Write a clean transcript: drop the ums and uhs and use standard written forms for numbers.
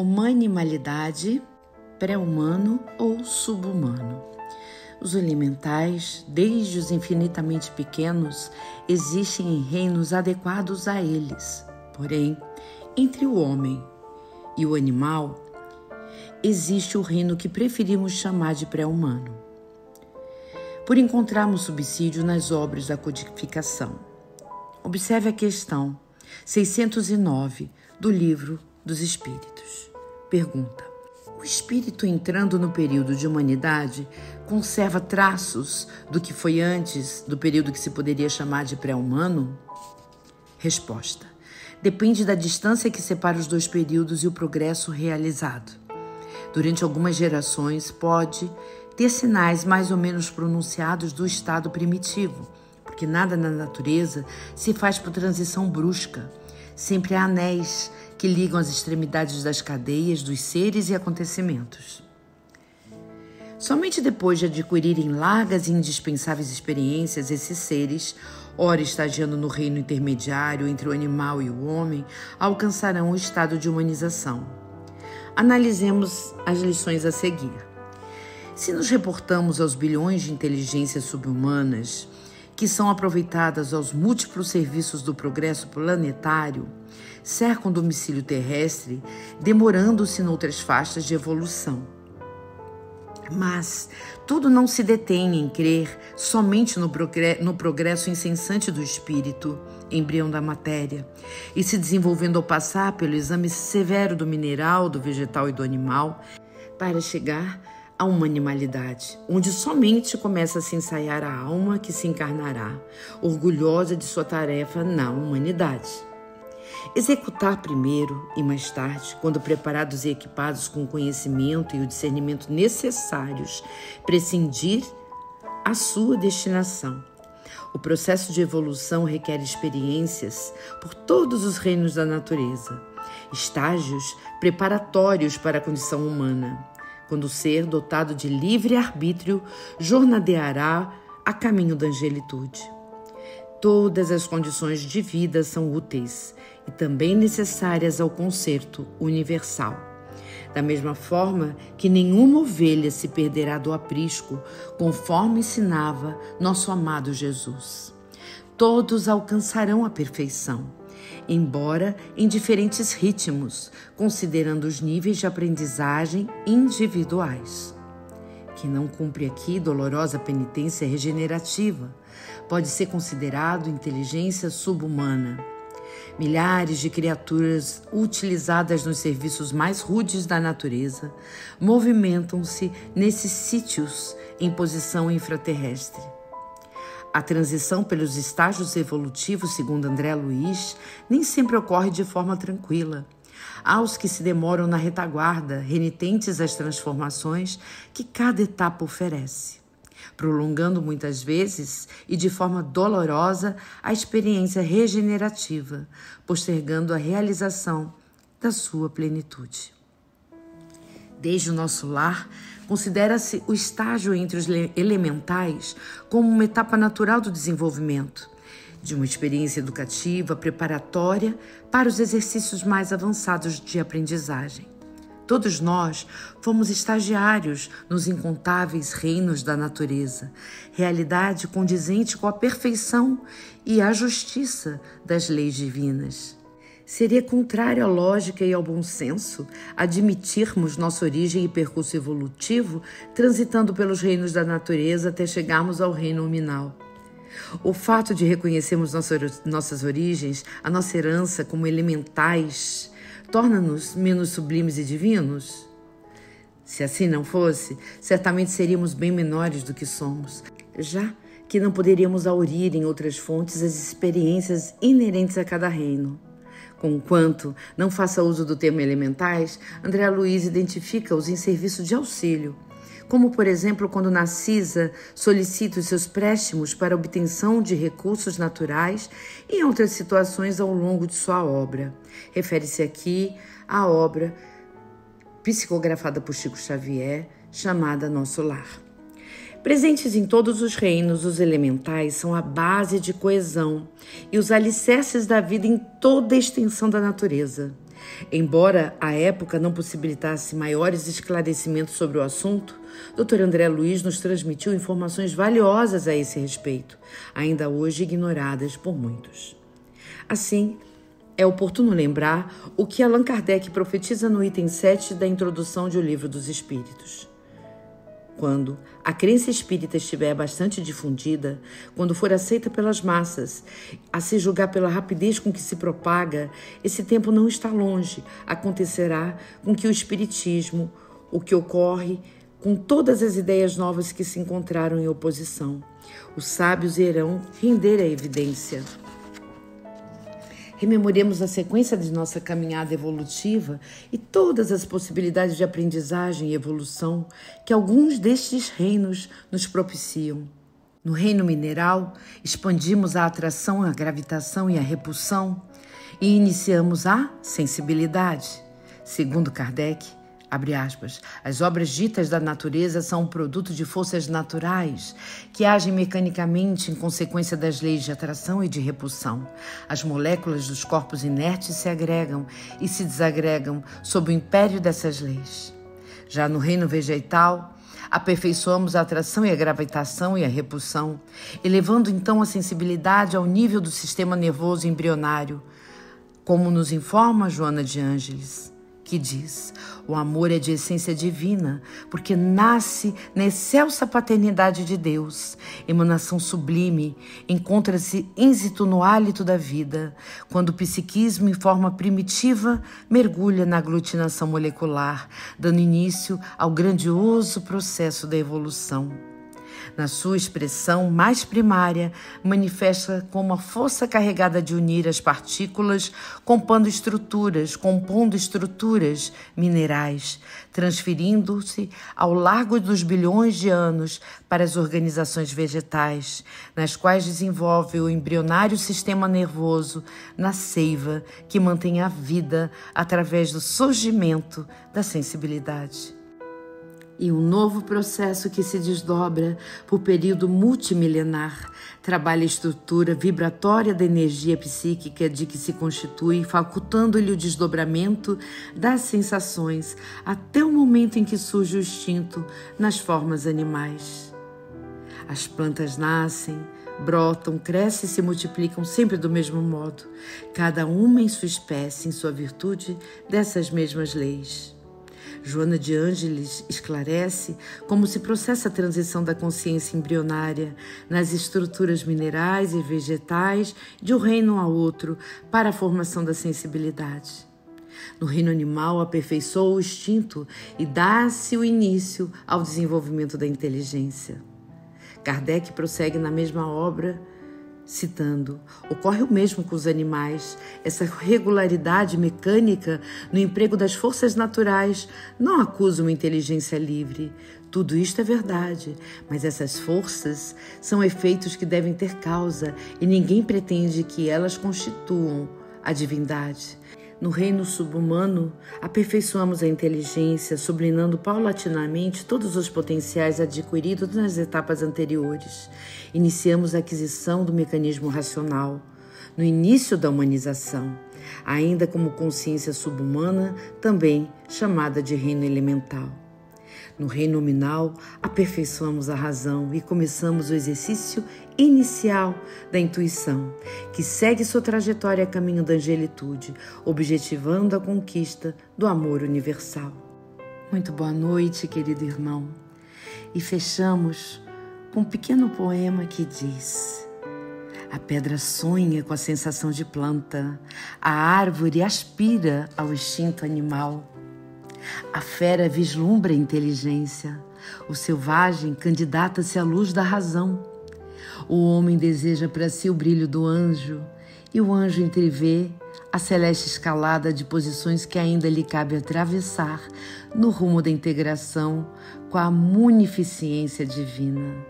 Humanimalidade, pré-humano ou sub-humano. Os elementais, desde os infinitamente pequenos, existem em reinos adequados a eles. Porém, entre o homem e o animal, existe o reino que preferimos chamar de pré-humano, por encontrarmos subsídio nas obras da codificação. Observe a questão 609 do Livro dos Espíritos. Pergunta: o espírito, entrando no período de humanidade, conserva traços do que foi antes do período que se poderia chamar de pré-humano? Resposta: depende da distância que separa os dois períodos e o progresso realizado. Durante algumas gerações, pode ter sinais mais ou menos pronunciados do estado primitivo, porque nada na natureza se faz por transição brusca. Sempre há anéis que ligam as extremidades das cadeias dos seres e acontecimentos. Somente depois de adquirirem largas e indispensáveis experiências, esses seres, ora estagiando no reino intermediário entre o animal e o homem, alcançarão o estado de humanização. Analisemos as lições a seguir. Se nos reportamos aos bilhões de inteligências subhumanas que são aproveitadas aos múltiplos serviços do progresso planetário, cercam o domicílio terrestre, demorando-se noutras faixas de evolução. Mas tudo não se detém em crer somente no progresso incessante do espírito, embrião da matéria, e se desenvolvendo ao passar pelo exame severo do mineral, do vegetal e do animal, para chegar a uma animalidade, onde somente começa a se ensaiar a alma que se encarnará, orgulhosa de sua tarefa na humanidade. Executar primeiro e mais tarde, quando preparados e equipados com o conhecimento e o discernimento necessários, prescindir a sua destinação. O processo de evolução requer experiências por todos os reinos da natureza, estágios preparatórios para a condição humana, quando o ser dotado de livre arbítrio jornadeará a caminho da angelitude. Todas as condições de vida são úteis e também necessárias ao concerto universal. Da mesma forma que nenhuma ovelha se perderá do aprisco, conforme ensinava nosso amado Jesus. Todos alcançarão a perfeição, embora em diferentes ritmos, considerando os níveis de aprendizagem individuais. Quem não cumpre aqui dolorosa penitência regenerativa pode ser considerado inteligência subhumana. Milhares de criaturas utilizadas nos serviços mais rudes da natureza movimentam-se nesses sítios em posição infraterrestre. A transição pelos estágios evolutivos, segundo André Luiz, nem sempre ocorre de forma tranquila. Há os que se demoram na retaguarda, renitentes às transformações que cada etapa oferece, prolongando muitas vezes e de forma dolorosa a experiência regenerativa, postergando a realização da sua plenitude. Desde o nosso lar, considera-se o estágio entre os elementais como uma etapa natural do desenvolvimento, de uma experiência educativa preparatória para os exercícios mais avançados de aprendizagem. Todos nós fomos estagiários nos incontáveis reinos da natureza, realidade condizente com a perfeição e a justiça das leis divinas. Seria contrário à lógica e ao bom senso admitirmos nossa origem e percurso evolutivo transitando pelos reinos da natureza até chegarmos ao reino nominal. O fato de reconhecermos nossas origens, a nossa herança como elementais, torna-nos menos sublimes e divinos? Se assim não fosse, certamente seríamos bem menores do que somos, já que não poderíamos aurir em outras fontes as experiências inerentes a cada reino. Conquanto não faça uso do termo elementais, André Luiz identifica-os em serviço de auxílio, como, por exemplo, quando Narcisa solicita os seus préstimos para a obtenção de recursos naturais e em outras situações ao longo de sua obra. Refere-se aqui à obra psicografada por Chico Xavier, chamada Nosso Lar. Presentes em todos os reinos, os elementais são a base de coesão e os alicerces da vida em toda a extensão da natureza. Embora a época não possibilitasse maiores esclarecimentos sobre o assunto, Dr. André Luiz nos transmitiu informações valiosas a esse respeito, ainda hoje ignoradas por muitos. Assim, é oportuno lembrar o que Allan Kardec profetiza no item 7 da introdução de O Livro dos Espíritos. Quando a crença espírita estiver bastante difundida, quando for aceita pelas massas, a se julgar pela rapidez com que se propaga, esse tempo não está longe, acontecerá com que o espiritismo, o que ocorre com todas as ideias novas que se encontraram em oposição. Os sábios irão render a evidência. Rememoremos a sequência de nossa caminhada evolutiva e todas as possibilidades de aprendizagem e evolução que alguns destes reinos nos propiciam. No reino mineral, expandimos a atração, a gravitação e a repulsão e iniciamos a sensibilidade. Segundo Kardec, abre aspas, as obras ditas da natureza são um produto de forças naturais que agem mecanicamente em consequência das leis de atração e de repulsão. As moléculas dos corpos inertes se agregam e se desagregam sob o império dessas leis. Já no reino vegetal, aperfeiçoamos a atração e a gravitação e a repulsão, elevando então a sensibilidade ao nível do sistema nervoso embrionário, como nos informa Joana de Ângeles, que diz: o amor é de essência divina, porque nasce na excelsa paternidade de Deus. Emanação sublime, encontra-se ínsito no hálito da vida, quando o psiquismo em forma primitiva mergulha na aglutinação molecular, dando início ao grandioso processo da evolução. Na sua expressão mais primária, manifesta como a força carregada de unir as partículas, compondo estruturas minerais, transferindo-se ao largo dos bilhões de anos para as organizações vegetais, nas quais desenvolve o embrionário sistema nervoso na seiva que mantém a vida através do surgimento da sensibilidade. E um novo processo que se desdobra por período multimilenar trabalha a estrutura vibratória da energia psíquica de que se constitui, facultando-lhe o desdobramento das sensações até o momento em que surge o instinto nas formas animais. As plantas nascem, brotam, crescem e se multiplicam sempre do mesmo modo, cada uma em sua espécie, em sua virtude dessas mesmas leis. Joana de Ângeles esclarece como se processa a transição da consciência embrionária nas estruturas minerais e vegetais de um reino a outro para a formação da sensibilidade. No reino animal, aperfeiçoa o instinto e dá-se o início ao desenvolvimento da inteligência. Kardec prossegue na mesma obra, citando: ocorre o mesmo com os animais. Essa regularidade mecânica no emprego das forças naturais não acusa uma inteligência livre. Tudo isto é verdade, mas essas forças são efeitos que devem ter causa e ninguém pretende que elas constituam a divindade. No reino subhumano, aperfeiçoamos a inteligência, sublinando paulatinamente todos os potenciais adquiridos nas etapas anteriores. Iniciamos a aquisição do mecanismo racional, no início da humanização, ainda como consciência subhumana, também chamada de reino elemental. No reino nominal, aperfeiçoamos a razão e começamos o exercício inicial da intuição, que segue sua trajetória a caminho da angelitude, objetivando a conquista do amor universal. Muito boa noite, querido irmão. E fechamos com um pequeno poema que diz: a pedra sonha com a sensação de planta, a árvore aspira ao instinto animal. A fera vislumbra a inteligência, o selvagem candidata-se à luz da razão. O homem deseja para si o brilho do anjo, e o anjo entrevê a celeste escalada de posições que ainda lhe cabe atravessar no rumo da integração com a munificência divina.